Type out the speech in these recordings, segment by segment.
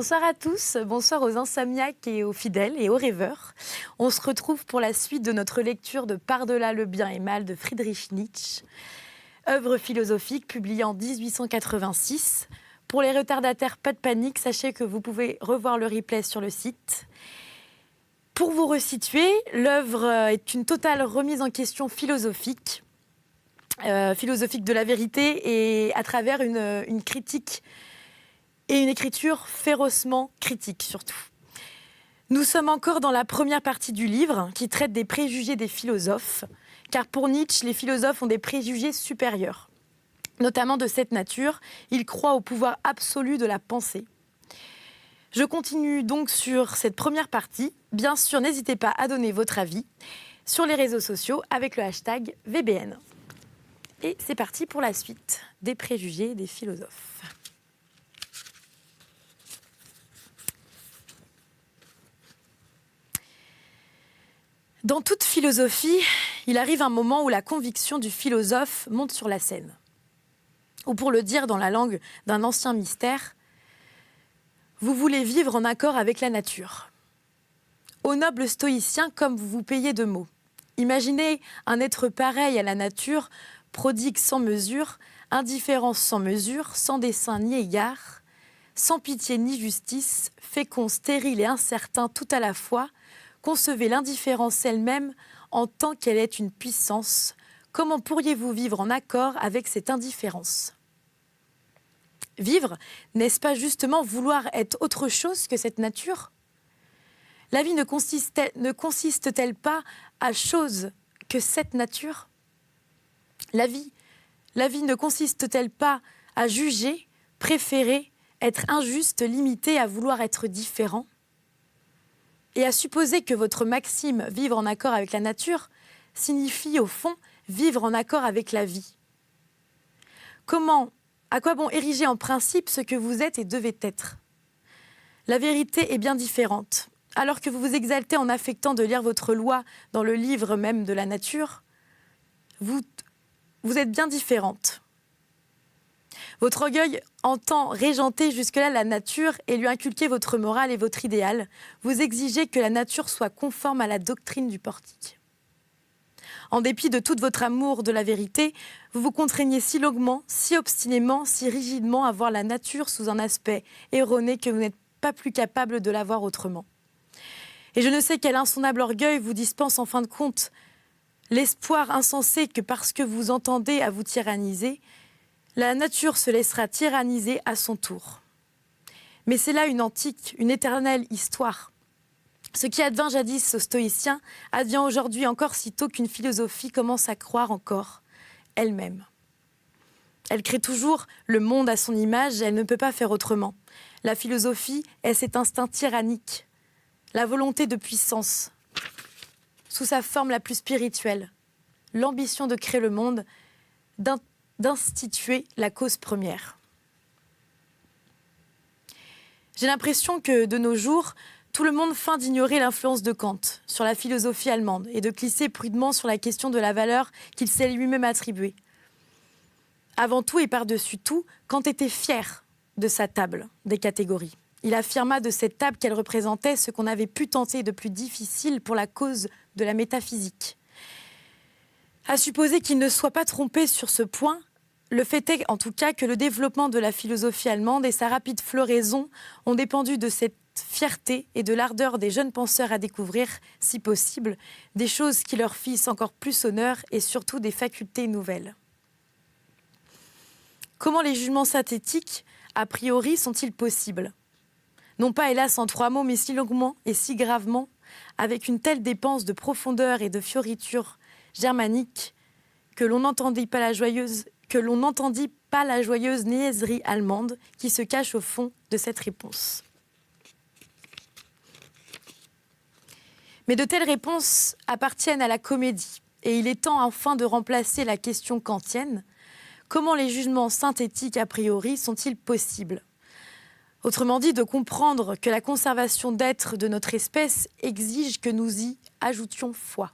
Bonsoir à tous, bonsoir aux insomniaques et aux fidèles et aux rêveurs. On se retrouve pour la suite de notre lecture de Par-delà le bien et mal de Friedrich Nietzsche, œuvre philosophique publiée en 1886. Pour les retardataires, pas de panique, sachez que vous pouvez revoir le replay sur le site. Pour vous resituer, l'œuvre est une totale remise en question philosophique de la vérité et à travers une critique et une écriture férocement critique surtout. Nous sommes encore dans la première partie du livre qui traite des préjugés des philosophes, car pour Nietzsche, les philosophes ont des préjugés supérieurs. Notamment de cette nature, il croit au pouvoir absolu de la pensée. Je continue donc sur cette première partie. Bien sûr, n'hésitez pas à donner votre avis sur les réseaux sociaux avec le hashtag VBN. Et c'est parti pour la suite des préjugés des philosophes. Dans toute philosophie, il arrive un moment où la conviction du philosophe monte sur la scène. Ou pour le dire dans la langue d'un ancien mystère, vous voulez vivre en accord avec la nature. Ô noble stoïcien, comme vous vous payez de mots. Imaginez un être pareil à la nature, prodigue sans mesure, indifférence sans mesure, sans dessein ni égard, sans pitié ni justice, fécond, stérile et incertain tout à la fois. Concevez l'indifférence elle-même en tant qu'elle est une puissance. Comment pourriez-vous vivre en accord avec cette indifférence ? Vivre, n'est-ce pas justement vouloir être autre chose que cette nature ? La vie ne consiste-t-elle pas à chose que cette nature ? La vie ne consiste-t-elle pas à juger, préférer, être injuste, limité, à vouloir être différent ? Et à supposer que votre maxime « vivre en accord avec la nature » signifie au fond vivre en accord avec la vie. À quoi bon ériger en principe ce que vous êtes et devez être ? La vérité est bien différente. Alors que vous vous exaltez en affectant de lire votre loi dans le livre même de la nature, vous êtes bien différente. Votre orgueil entend régenter jusque-là la nature et lui inculquer votre morale et votre idéal. Vous exigez que la nature soit conforme à la doctrine du portique. En dépit de tout votre amour de la vérité, vous vous contraignez si longuement, si obstinément, si rigidement à voir la nature sous un aspect erroné que vous n'êtes pas plus capable de la voir autrement. Et je ne sais quel insondable orgueil vous dispense en fin de compte l'espoir insensé que parce que vous entendez à vous tyranniser, la nature se laissera tyranniser à son tour. Mais c'est là une antique, une éternelle histoire. Ce qui advint jadis aux stoïciens advient aujourd'hui encore sitôt qu'une philosophie commence à croire encore elle-même. Elle crée toujours le monde à son image, elle ne peut pas faire autrement. La philosophie est cet instinct tyrannique, la volonté de puissance, sous sa forme la plus spirituelle, l'ambition de créer le monde, d'instituer la cause première. J'ai l'impression que, de nos jours, tout le monde feint d'ignorer l'influence de Kant sur la philosophie allemande et de glisser prudemment sur la question de la valeur qu'il s'est lui-même attribuée. Avant tout et par-dessus tout, Kant était fier de sa table des catégories. Il affirma de cette table qu'elle représentait ce qu'on avait pu tenter de plus difficile pour la cause de la métaphysique. À supposer qu'il ne soit pas trompé sur ce point, le fait est en tout cas que le développement de la philosophie allemande et sa rapide floraison ont dépendu de cette fierté et de l'ardeur des jeunes penseurs à découvrir, si possible, des choses qui leur fissent encore plus honneur et surtout des facultés nouvelles. Comment les jugements synthétiques, a priori, sont-ils possibles ? Non pas, hélas, en 3 mots, mais si longuement et si gravement, avec une telle dépense de profondeur et de fioriture germanique, que l'on n'entendit pas la joyeuse niaiserie allemande qui se cache au fond de cette réponse. Mais de telles réponses appartiennent à la comédie, et il est temps enfin de remplacer la question kantienne. Comment les jugements synthétiques a priori sont-ils possibles ? Autrement dit, de comprendre que la conservation d'être de notre espèce exige que nous y ajoutions foi.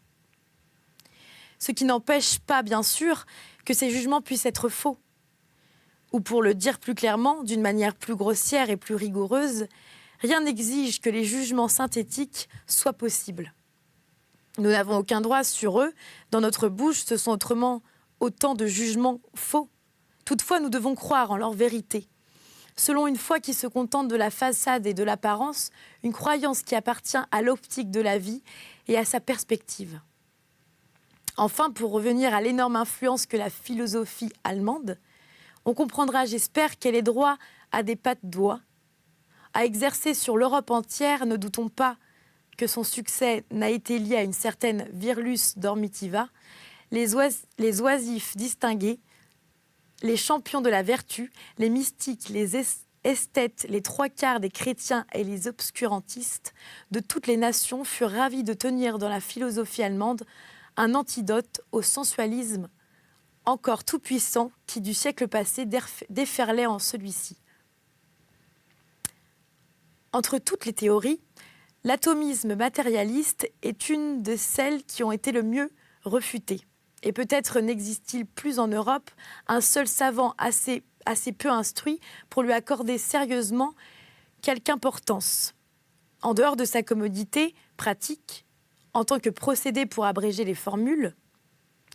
Ce qui n'empêche pas, bien sûr, que ces jugements puissent être faux. Ou pour le dire plus clairement, d'une manière plus grossière et plus rigoureuse, rien n'exige que les jugements synthétiques soient possibles. Nous n'avons aucun droit sur eux. Dans notre bouche, ce sont autant de jugements faux. Toutefois, nous devons croire en leur vérité. Selon une foi qui se contente de la façade et de l'apparence, une croyance qui appartient à l'optique de la vie et à sa perspective. Enfin, pour revenir à l'énorme influence que la philosophie allemande, on comprendra, j'espère, qu'elle est droit à des pattes d'oie. À exercer sur l'Europe entière, ne doutons pas que son succès n'a été lié à une certaine virlus dormitiva, les oisifs distingués, les champions de la vertu, les mystiques, les esthètes, les trois quarts des chrétiens et les obscurantistes de toutes les nations furent ravis de tenir dans la philosophie allemande un antidote au sensualisme encore tout-puissant qui, du siècle passé, déferlait en celui-ci. Entre toutes les théories, l'atomisme matérialiste est une de celles qui ont été le mieux refutées. Et peut-être n'existe-t-il plus en Europe un seul savant assez peu instruit pour lui accorder sérieusement quelque importance. En dehors de sa commodité pratique, en tant que procédé pour abréger les formules,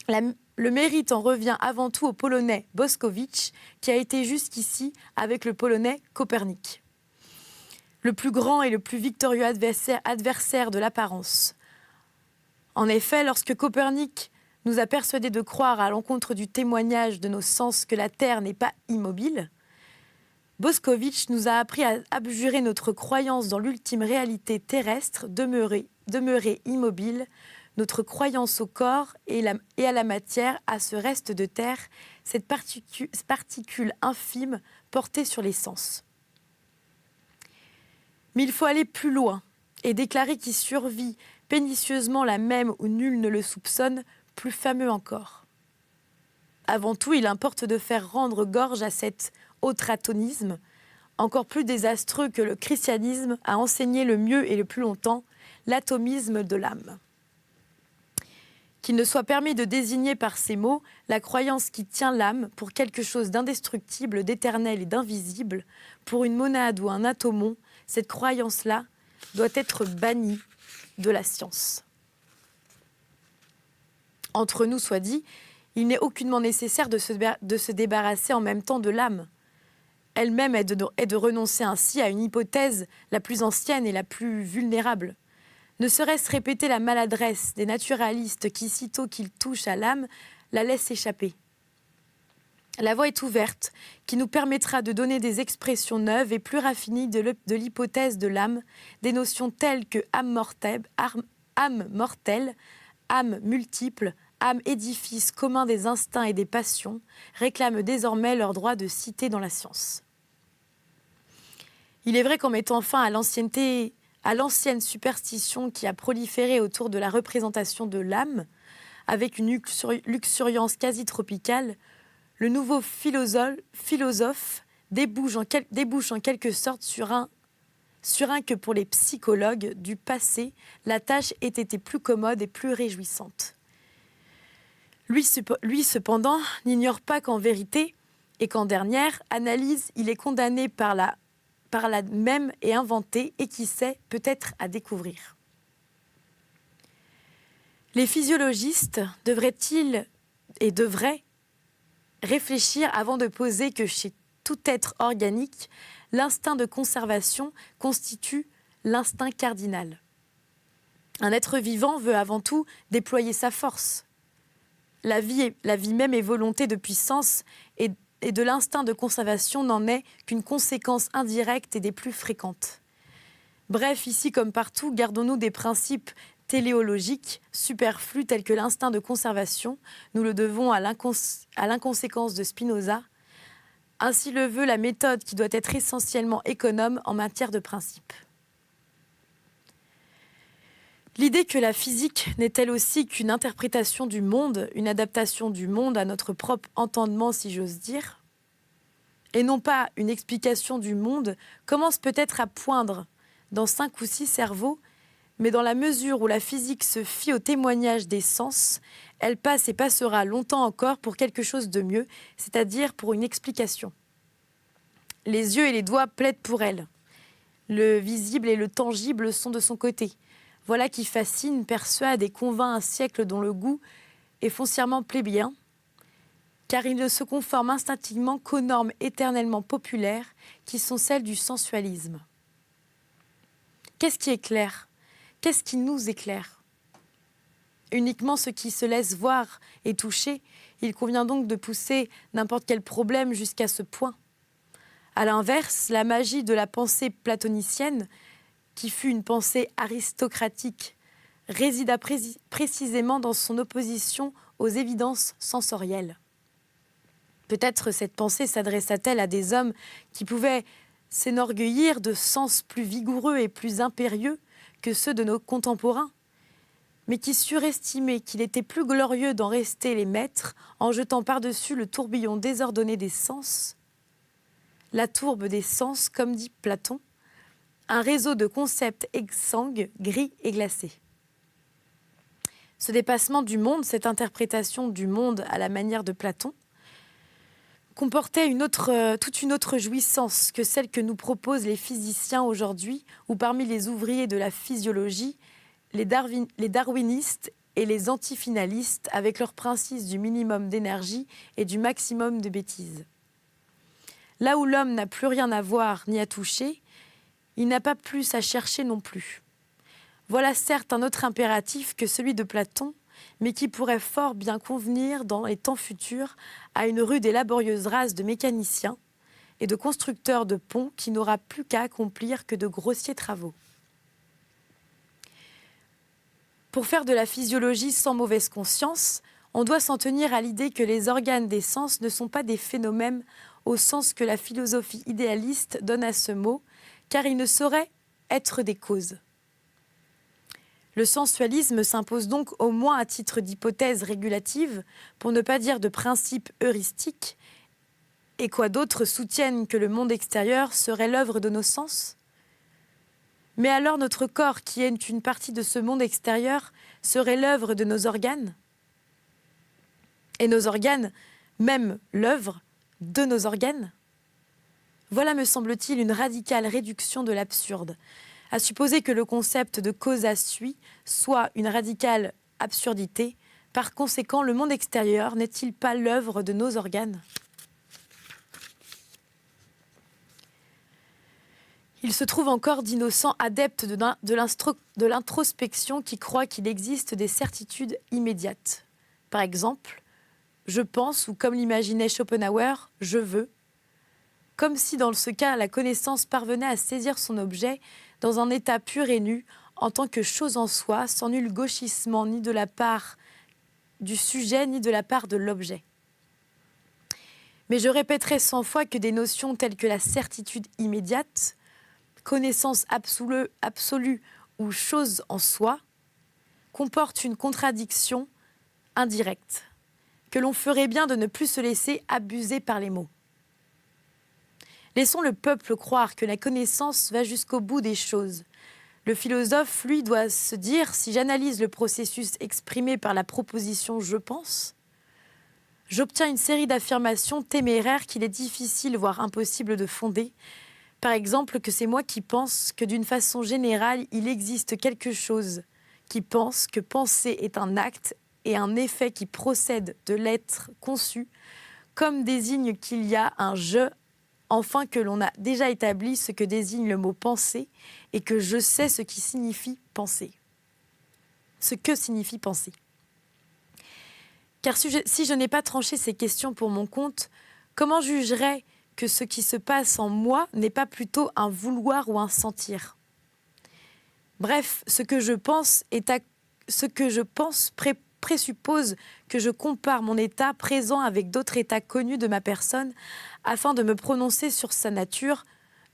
le mérite en revient avant tout au Polonais Boskowicz, qui a été jusqu'ici avec le Polonais Copernic. Le plus grand et le plus victorieux adversaire de l'apparence. En effet, lorsque Copernic nous a persuadés de croire à l'encontre du témoignage de nos sens que la Terre n'est pas immobile, Boskowicz nous a appris à abjurer notre croyance dans l'ultime réalité terrestre demeurée immobile, notre croyance au corps et à la matière, à ce reste de terre, cette particule infime portée sur les sens. Mais il faut aller plus loin et déclarer qu'il survit pénitieusement la même où nul ne le soupçonne, plus fameux encore. Avant tout, il importe de faire rendre gorge à cet autratonisme, encore plus désastreux que le christianisme a enseigné le mieux et le plus longtemps, l'atomisme de l'âme. Qu'il ne soit permis de désigner par ces mots la croyance qui tient l'âme pour quelque chose d'indestructible, d'éternel et d'invisible, pour une monade ou un atomon, cette croyance-là doit être bannie de la science. Entre nous, soit dit, il n'est aucunement nécessaire de se débarrasser en même temps de l'âme. Elle-même est de renoncer ainsi à une hypothèse la plus ancienne et la plus vulnérable. Ne serait-ce répéter la maladresse des naturalistes qui, sitôt qu'ils touchent à l'âme, la laissent échapper. La voie est ouverte, qui nous permettra de donner des expressions neuves et plus raffinées de l'hypothèse de l'âme, des notions telles que âme mortelle, âme multiple, âme édifice commun des instincts et des passions, réclament désormais leur droit de cité dans la science. Il est vrai qu'en mettant fin à l'ancienne superstition qui a proliféré autour de la représentation de l'âme, avec une luxuriance quasi tropicale, le nouveau philosophe débouche en quelque sorte sur un que pour les psychologues du passé, la tâche ait été plus commode et plus réjouissante. Lui cependant, n'ignore pas qu'en vérité, et qu'en dernière analyse, il est condamné par la même et inventé, et qui sait, peut-être à découvrir. Les physiologistes devraient réfléchir avant de poser que chez tout être organique, l'instinct de conservation constitue l'instinct cardinal. Un être vivant veut avant tout déployer sa force. La vie même est volonté de puissance et de l'instinct de conservation n'en est qu'une conséquence indirecte et des plus fréquentes. Bref, ici comme partout, gardons-nous des principes téléologiques superflus tels que l'instinct de conservation. Nous le devons à l'inconséquence de Spinoza. Ainsi le veut la méthode qui doit être essentiellement économe en matière de principes. L'idée que la physique n'est elle aussi qu'une interprétation du monde, une adaptation du monde à notre propre entendement, si j'ose dire, et non pas une explication du monde, commence peut-être à poindre dans 5 ou 6 cerveaux, mais dans la mesure où la physique se fie au témoignage des sens, elle passe et passera longtemps encore pour quelque chose de mieux, c'est-à-dire pour une explication. Les yeux et les doigts plaident pour elle. Le visible et le tangible sont de son côté. Voilà qui fascine, persuade et convainc un siècle dont le goût est foncièrement plébéien, car il ne se conforme instinctivement qu'aux normes éternellement populaires qui sont celles du sensualisme. Qu'est-ce qui éclaire ? Qu'est-ce qui nous éclaire ? Uniquement ce qui se laisse voir et toucher. Il convient donc de pousser n'importe quel problème jusqu'à ce point. À l'inverse, la magie de la pensée platonicienne, qui fut une pensée aristocratique, résida précisément dans son opposition aux évidences sensorielles. Peut-être cette pensée s'adressa-t-elle à des hommes qui pouvaient s'enorgueillir de sens plus vigoureux et plus impérieux que ceux de nos contemporains, mais qui surestimaient qu'il était plus glorieux d'en rester les maîtres en jetant par-dessus le tourbillon désordonné des sens, la tourbe des sens, comme dit Platon, un réseau de concepts exsangues, gris et glacés. Ce dépassement du monde, cette interprétation du monde à la manière de Platon, comportait toute une autre jouissance que celle que nous proposent les physiciens aujourd'hui, ou parmi les ouvriers de la physiologie, les darwinistes et les antifinalistes, avec leur principe du minimum d'énergie et du maximum de bêtises. Là où l'homme n'a plus rien à voir ni à toucher, il n'a pas plus à chercher non plus. Voilà certes un autre impératif que celui de Platon, mais qui pourrait fort bien convenir dans les temps futurs à une rude et laborieuse race de mécaniciens et de constructeurs de ponts qui n'aura plus qu'à accomplir que de grossiers travaux. Pour faire de la physiologie sans mauvaise conscience, on doit s'en tenir à l'idée que les organes des sens ne sont pas des phénomènes au sens que la philosophie idéaliste donne à ce mot, car ils ne sauraient être des causes. Le sensualisme s'impose donc au moins à titre d'hypothèse régulative, pour ne pas dire de principe heuristique, et quoi d'autre soutiennent que le monde extérieur serait l'œuvre de nos sens ? Mais alors notre corps, qui est une partie de ce monde extérieur, serait l'œuvre de nos organes ? Et nos organes, même l'œuvre de nos organes ? Voilà, me semble-t-il, une radicale réduction de l'absurde, à supposer que le concept de causa sui soit une radicale absurdité. Par conséquent, le monde extérieur n'est-il pas l'œuvre de nos organes ? Il se trouve encore d'innocents adeptes de l'introspection qui croient qu'il existe des certitudes immédiates. Par exemple, je pense, ou comme l'imaginait Schopenhauer, je veux. Comme si dans ce cas, la connaissance parvenait à saisir son objet dans un état pur et nu, en tant que chose en soi, sans nul gauchissement ni de la part du sujet, ni de la part de l'objet. Mais je répéterai 100 fois que des notions telles que la certitude immédiate, connaissance absolue ou chose en soi, comportent une contradiction indirecte, que l'on ferait bien de ne plus se laisser abuser par les mots. Laissons le peuple croire que la connaissance va jusqu'au bout des choses. Le philosophe, lui, doit se dire, si j'analyse le processus exprimé par la proposition « je pense », j'obtiens une série d'affirmations téméraires qu'il est difficile, voire impossible de fonder. Par exemple, que c'est moi qui pense que d'une façon générale, il existe quelque chose qui pense que penser est un acte et un effet qui procède de l'être conçu, comme désigne qu'il y a un « je », enfin que l'on a déjà établi ce que désigne le mot « penser » et que je sais ce qui signifie « penser ». Ce que signifie « penser ». Car si je n'ai pas tranché ces questions pour mon compte, comment jugerais que ce qui se passe en moi n'est pas plutôt un vouloir ou un sentir ? Bref, ce que je pense présuppose que je compare mon état présent avec d'autres états connus de ma personne afin de me prononcer sur sa nature,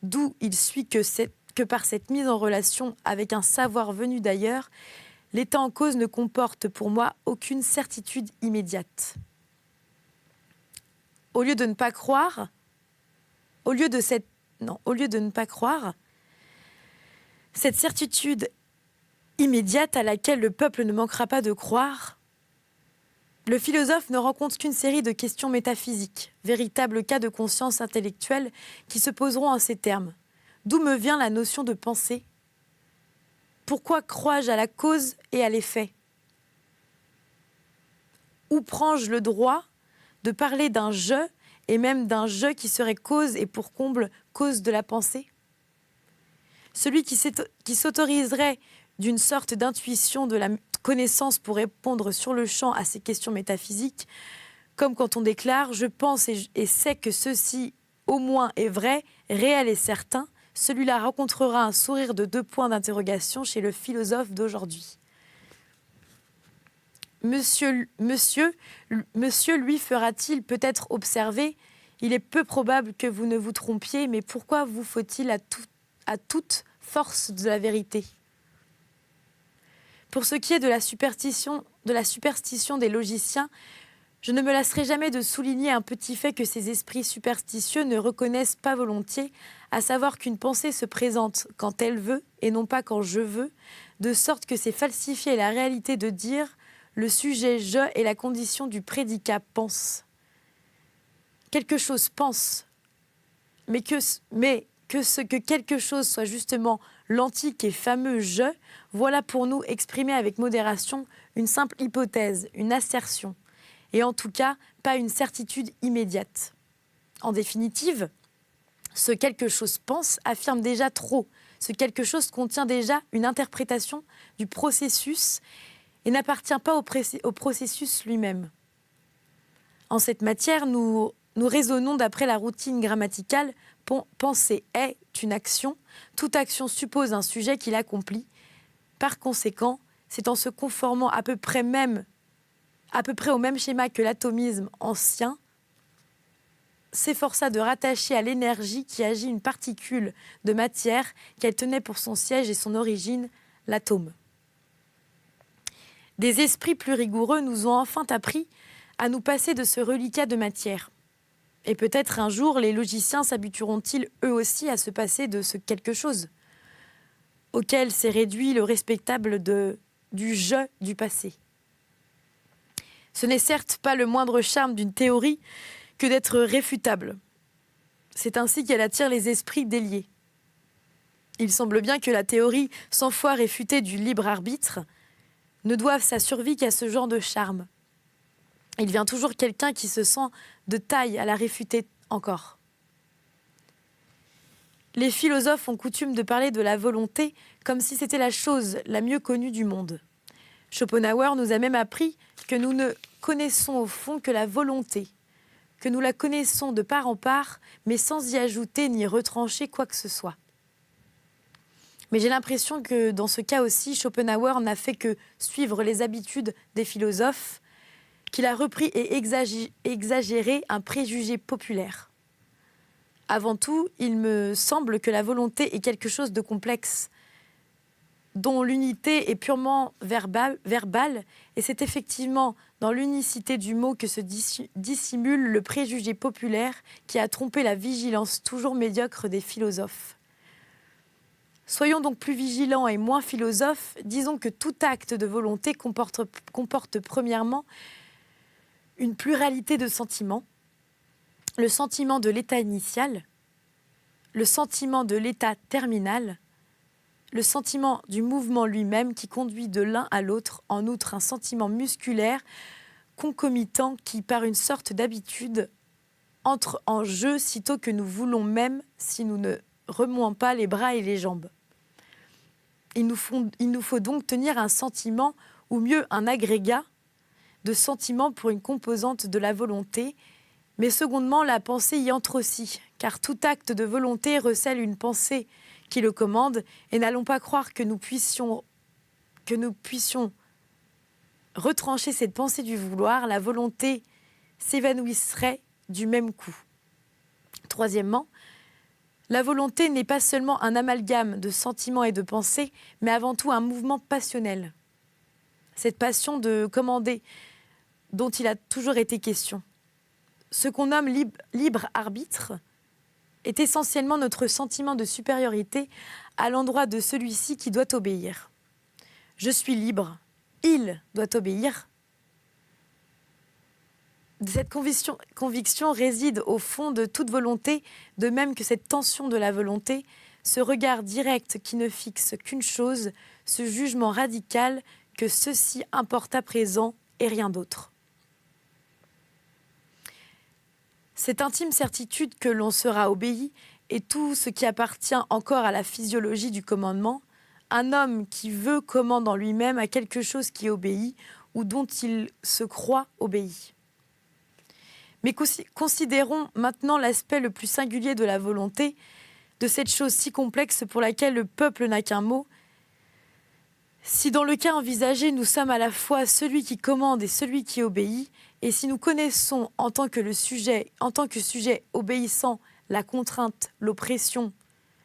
d'où il suit que par cette mise en relation avec un savoir venu d'ailleurs, l'état en cause ne comporte pour moi aucune certitude immédiate. Au lieu de ne pas croire, cette certitude immédiate à laquelle le peuple ne manquera pas de croire, Le philosophe ne rencontre qu'une série de questions métaphysiques, véritables cas de conscience intellectuelle qui se poseront en ces termes. D'où me vient la notion de pensée? Pourquoi crois-je à la cause et à l'effet? Où prends-je le droit de parler d'un « je » et même d'un « je » qui serait cause et pour comble cause de la pensée? Celui qui s'autoriserait d'une sorte d'intuition de la connaissance pour répondre sur le champ à ces questions métaphysiques, comme quand on déclare « je pense et sais que ceci au moins est vrai, réel et certain », celui-là rencontrera un sourire de 2 points d'interrogation chez le philosophe d'aujourd'hui. Monsieur, lui fera-t-il peut-être observer « il est peu probable que vous ne vous trompiez, mais pourquoi vous faut-il à toute force de la vérité ?» Pour ce qui est de la superstition des logiciens, je ne me lasserai jamais de souligner un petit fait que ces esprits superstitieux ne reconnaissent pas volontiers, à savoir qu'une pensée se présente quand elle veut et non pas quand je veux, de sorte que c'est falsifier la réalité de dire « le sujet « je » est la condition du prédicat « pense ». Quelque chose pense, mais que ce que quelque chose soit justement l'antique et fameux « je », voilà pour nous exprimer avec modération une simple hypothèse, une assertion, et en tout cas pas une certitude immédiate. En définitive, ce quelque chose pense affirme déjà trop, ce quelque chose contient déjà une interprétation du processus et n'appartient pas au processus lui-même. En cette matière, nous raisonnons d'après la routine grammaticale. Penser est une action, toute action suppose un sujet qui l'accomplit. Par conséquent, c'est en se conformant à peu près au même schéma que l'atomisme ancien, s'efforça de rattacher à l'énergie qui agit une particule de matière qu'elle tenait pour son siège et son origine, l'atome. Des esprits plus rigoureux nous ont enfin appris à nous passer de ce reliquat de matière. Et peut-être un jour, les logiciens s'habitueront-ils eux aussi à se passer de ce quelque chose, auquel s'est réduit le respectable du « je » du passé. Ce n'est certes pas le moindre charme d'une théorie que d'être réfutable. C'est ainsi qu'elle attire les esprits déliés. Il semble bien que la théorie, 100 fois réfutée du libre arbitre, ne doive sa survie qu'à ce genre de charme. Il vient toujours quelqu'un qui se sent de taille à la réfuter encore. Les philosophes ont coutume de parler de la volonté comme si c'était la chose la mieux connue du monde. Schopenhauer nous a même appris que nous ne connaissons au fond que la volonté, que nous la connaissons de part en part, mais sans y ajouter ni retrancher quoi que ce soit. Mais j'ai l'impression que dans ce cas aussi, Schopenhauer n'a fait que suivre les habitudes des philosophes, qu'il a repris et exagéré un préjugé populaire. Avant tout, il me semble que la volonté est quelque chose de complexe, dont l'unité est purement verbale, et c'est effectivement dans l'unicité du mot que se dissimule le préjugé populaire qui a trompé la vigilance toujours médiocre des philosophes. Soyons donc plus vigilants et moins philosophes, disons que tout acte de volonté comporte premièrement une pluralité de sentiments, le sentiment de l'état initial, le sentiment de l'état terminal, le sentiment du mouvement lui-même qui conduit de l'un à l'autre, en outre un sentiment musculaire concomitant qui, par une sorte d'habitude, entre en jeu sitôt que nous voulons, même si nous ne remuons pas les bras et les jambes. Il nous faut donc tenir un sentiment, ou mieux un agrégat, de sentiments pour une composante de la volonté, mais secondement, la pensée y entre aussi, car tout acte de volonté recèle une pensée qui le commande, et n'allons pas croire que nous puissions retrancher cette pensée du vouloir, la volonté s'évanouirait du même coup. Troisièmement, la volonté n'est pas seulement un amalgame de sentiments et de pensées, mais avant tout un mouvement passionnel. Cette passion de commander dont il a toujours été question. Ce qu'on nomme libre arbitre est essentiellement notre sentiment de supériorité à l'endroit de celui-ci qui doit obéir. Je suis libre, il doit obéir. Cette conviction réside au fond de toute volonté, de même que cette tension de la volonté, ce regard direct qui ne fixe qu'une chose, ce jugement radical que ceci importe à présent et rien d'autre. Cette intime certitude que l'on sera obéi est tout ce qui appartient encore à la physiologie du commandement. Un homme qui veut commande en lui-même à quelque chose qui obéit ou dont il se croit obéi. Mais considérons maintenant l'aspect le plus singulier de la volonté, de cette chose si complexe pour laquelle le peuple n'a qu'un mot. Si dans le cas envisagé, nous sommes à la fois celui qui commande et celui qui obéit, et si nous connaissons en tant que sujet obéissant la contrainte, l'oppression,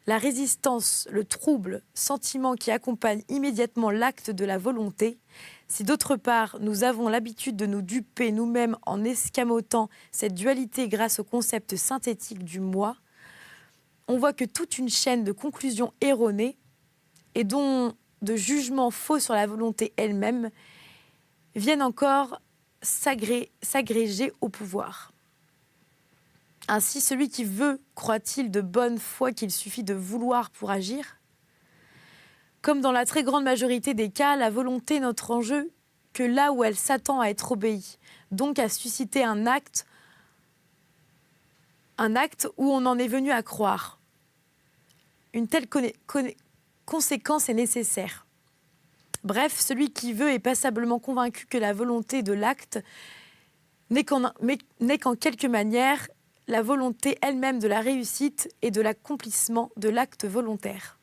la résistance, le trouble, sentiment qui accompagne immédiatement l'acte de la volonté, si d'autre part nous avons l'habitude de nous duper nous-mêmes en escamotant cette dualité grâce au concept synthétique du moi, on voit que toute une chaîne de conclusions erronées et dont de jugements faux sur la volonté elle-même viennent encore s'agréger au pouvoir. Ainsi, celui qui veut, croit-il de bonne foi qu'il suffit de vouloir pour agir ? Comme dans la très grande majorité des cas, la volonté n'est notre enjeu que là où elle s'attend à être obéie, donc à susciter un acte où on en est venu à croire. Une telle conséquence est nécessaire. Bref, celui qui veut est passablement convaincu que la volonté de l'acte n'est qu'en quelque manière la volonté elle-même de la réussite et de l'accomplissement de l'acte volontaire.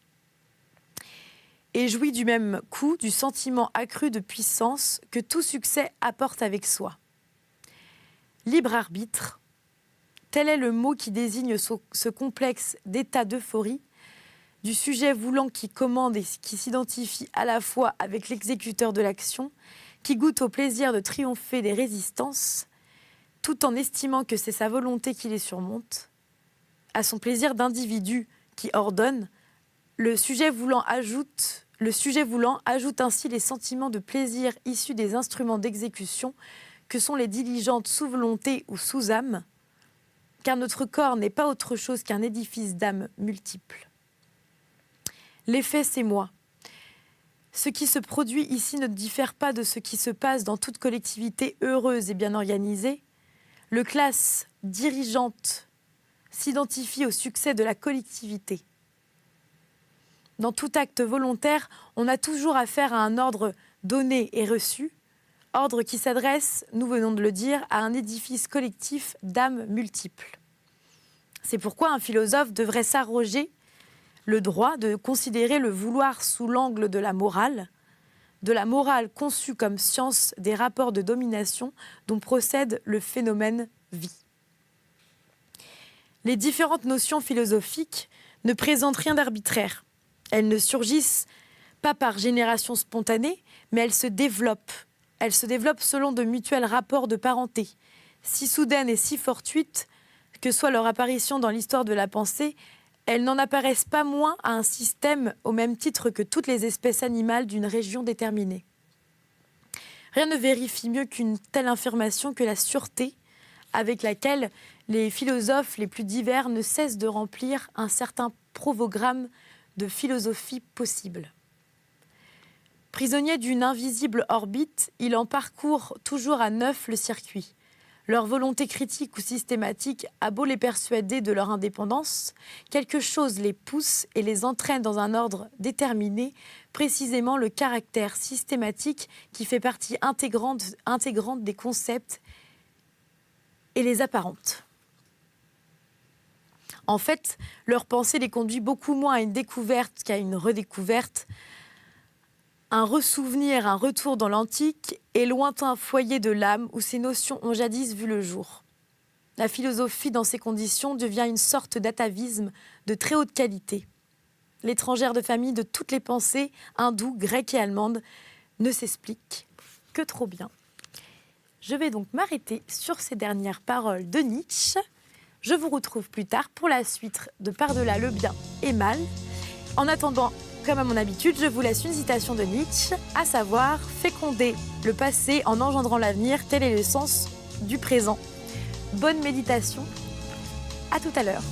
Et jouit du même coup du sentiment accru de puissance que tout succès apporte avec soi. Libre arbitre, tel est le mot qui désigne ce complexe d'état d'euphorie, du sujet voulant qui commande et qui s'identifie à la fois avec l'exécuteur de l'action, qui goûte au plaisir de triompher des résistances, tout en estimant que c'est sa volonté qui les surmonte, à son plaisir d'individu qui ordonne, le sujet voulant ajoute ainsi les sentiments de plaisir issus des instruments d'exécution que sont les diligentes sous volonté ou sous âme, car notre corps n'est pas autre chose qu'un édifice d'âmes multiples. L'effet, c'est moi. Ce qui se produit ici ne diffère pas de ce qui se passe dans toute collectivité heureuse et bien organisée. Le classe dirigeante s'identifie au succès de la collectivité. Dans tout acte volontaire, on a toujours affaire à un ordre donné et reçu, ordre qui s'adresse, nous venons de le dire, à un édifice collectif d'âmes multiples. C'est pourquoi un philosophe devrait s'arroger le droit de considérer le vouloir sous l'angle de la morale conçue comme science des rapports de domination dont procède le phénomène vie. Les différentes notions philosophiques ne présentent rien d'arbitraire. Elles ne surgissent pas par génération spontanée, mais elles se développent. Elles se développent selon de mutuels rapports de parenté, si soudaines et si fortuites que soit leur apparition dans l'histoire de la pensée, elles n'en apparaissent pas moins à un système au même titre que toutes les espèces animales d'une région déterminée. Rien ne vérifie mieux qu'une telle affirmation que la sûreté avec laquelle les philosophes les plus divers ne cessent de remplir un certain provogramme de philosophie possible. Prisonniers d'une invisible orbite, ils en parcourent toujours à neuf le circuit. Leur volonté critique ou systématique a beau les persuader de leur indépendance, quelque chose les pousse et les entraîne dans un ordre déterminé, précisément le caractère systématique qui fait partie intégrante des concepts et les apparente. En fait, leur pensée les conduit beaucoup moins à une découverte qu'à une redécouverte, un ressouvenir, un retour dans l'antique et lointain foyer de l'âme où ces notions ont jadis vu le jour. La philosophie, dans ces conditions, devient une sorte d'atavisme de très haute qualité. L'étrangère de famille de toutes les pensées, hindoues, grecques et allemandes, ne s'explique que trop bien. Je vais donc m'arrêter sur ces dernières paroles de Nietzsche. Je vous retrouve plus tard pour la suite de Par-delà le bien et mal. En attendant, comme à mon habitude, je vous laisse une citation de Nietzsche, à savoir « Féconder le passé en engendrant l'avenir, tel est le sens du présent. Bonne méditation. À tout à l'heure.